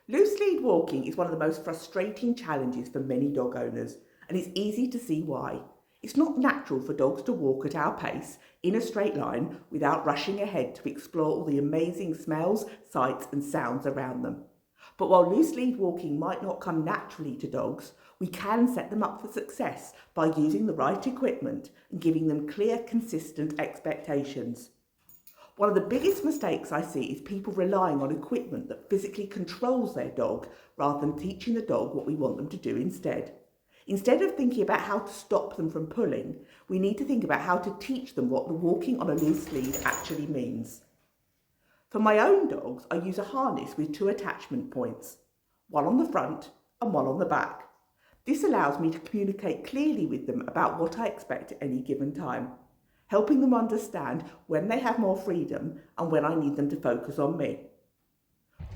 Loose lead walking is one of the most frustrating challenges for many dog owners, and it's easy to see why. It's not natural for dogs to walk at our pace in a straight line without rushing ahead to explore all the amazing smells, sights, and sounds around them. But while loose lead walking might not come naturally to dogs, we can set them up for success by using the right equipment and giving them clear, consistent expectations. One of the biggest mistakes I see is people relying on equipment that physically controls their dog rather than teaching the dog what we want them to do instead. Instead of thinking about how to stop them from pulling, we need to think about how to teach them what the walking on a loose lead actually means. For my own dogs, I use a harness with two attachment points, one on the front and one on the back. This allows me to communicate clearly with them about what I expect at any given time, helping them understand when they have more freedom and when I need them to focus on me.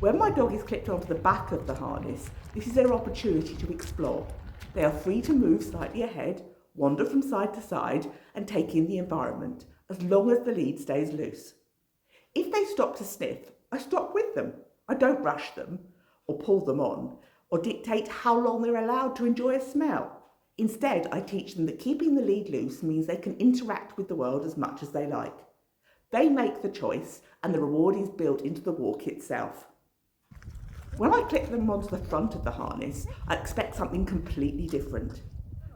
When my dog is clipped onto the back of the harness, this is their opportunity to explore. They are free to move slightly ahead, wander from side to side, and take in the environment, as long as the lead stays loose. If they stop to sniff, I stop with them. I don't rush them, or pull them on, or dictate how long they're allowed to enjoy a smell. Instead, I teach them that keeping the lead loose means they can interact with the world as much as they like. They make the choice, and the reward is built into the walk itself. When I clip them onto the front of the harness, I expect something completely different.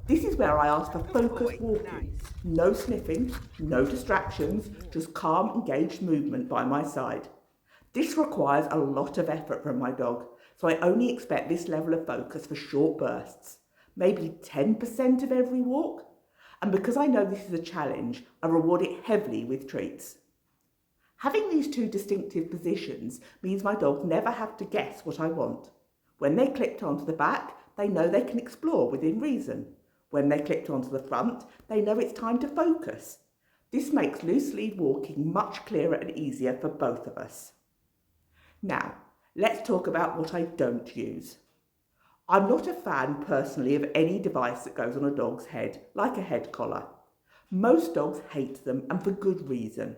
This is where I ask for focused walking, no sniffing, no distractions, just calm, engaged movement by my side. This requires a lot of effort from my dog, so I only expect this level of focus for short bursts, maybe 10% of every walk. And because I know this is a challenge, I reward it heavily with treats. Having these two distinctive positions means my dogs never have to guess what I want. When they're clipped onto the back, they know they can explore within reason. When they're clipped onto the front, they know it's time to focus. This makes loose lead walking much clearer and easier for both of us. Now, let's talk about what I don't use. I'm not a fan personally of any device that goes on a dog's head, like a head collar. Most dogs hate them, and for good reason.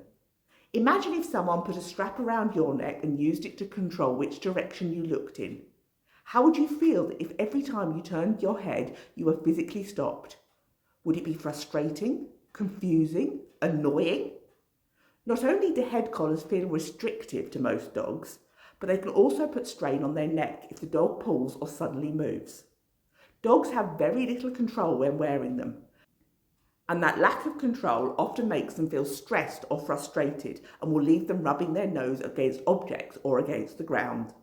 Imagine if someone put a strap around your neck and used it to control which direction you looked in. How would you feel if every time you turned your head, you were physically stopped? Would it be frustrating, confusing, annoying? Not only do head collars feel restrictive to most dogs, but they can also put strain on their neck if the dog pulls or suddenly moves. Dogs have very little control when wearing them, and that lack of control often makes them feel stressed or frustrated and will leave them rubbing their nose against objects or against the ground.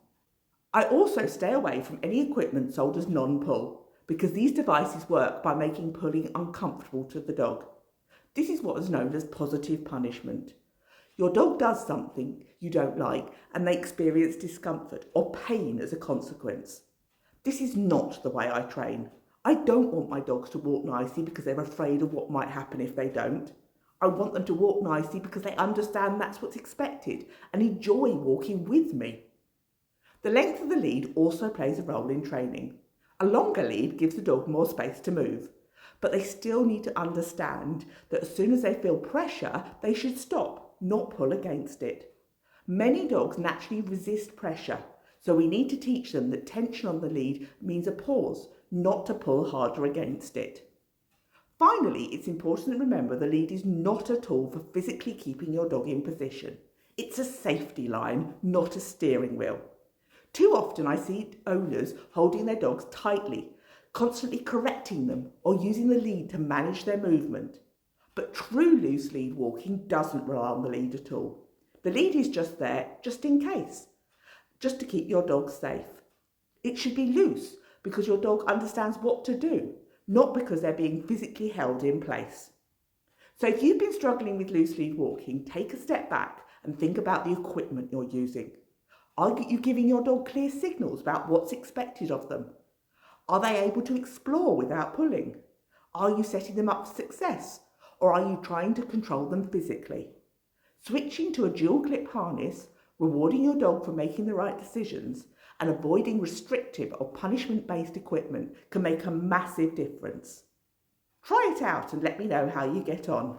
I also stay away from any equipment sold as non-pull, because these devices work by making pulling uncomfortable to the dog. This is what is known as positive punishment. Your dog does something you don't like and they experience discomfort or pain as a consequence. This is not the way I train. I don't want my dogs to walk nicely because they're afraid of what might happen if they don't. I want them to walk nicely because they understand that's what's expected and enjoy walking with me. The length of the lead also plays a role in training. A longer lead gives the dog more space to move, but they still need to understand that as soon as they feel pressure, they should stop, not pull against it. Many dogs naturally resist pressure, so we need to teach them that tension on the lead means a pause, not to pull harder against it. Finally, it's important to remember the lead is not a tool for physically keeping your dog in position. It's a safety line, not a steering wheel. Too often I see owners holding their dogs tightly, constantly correcting them or using the lead to manage their movement. But true loose lead walking doesn't rely on the lead at all. The lead is just there, just in case, just to keep your dog safe. It should be loose because your dog understands what to do, not because they're being physically held in place. So if you've been struggling with loose lead walking, take a step back and think about the equipment you're using. Are you giving your dog clear signals about what's expected of them? Are they able to explore without pulling? Are you setting them up for success, or are you trying to control them physically? Switching to a dual clip harness, rewarding your dog for making the right decisions, and avoiding restrictive or punishment-based equipment can make a massive difference. Try it out and let me know how you get on.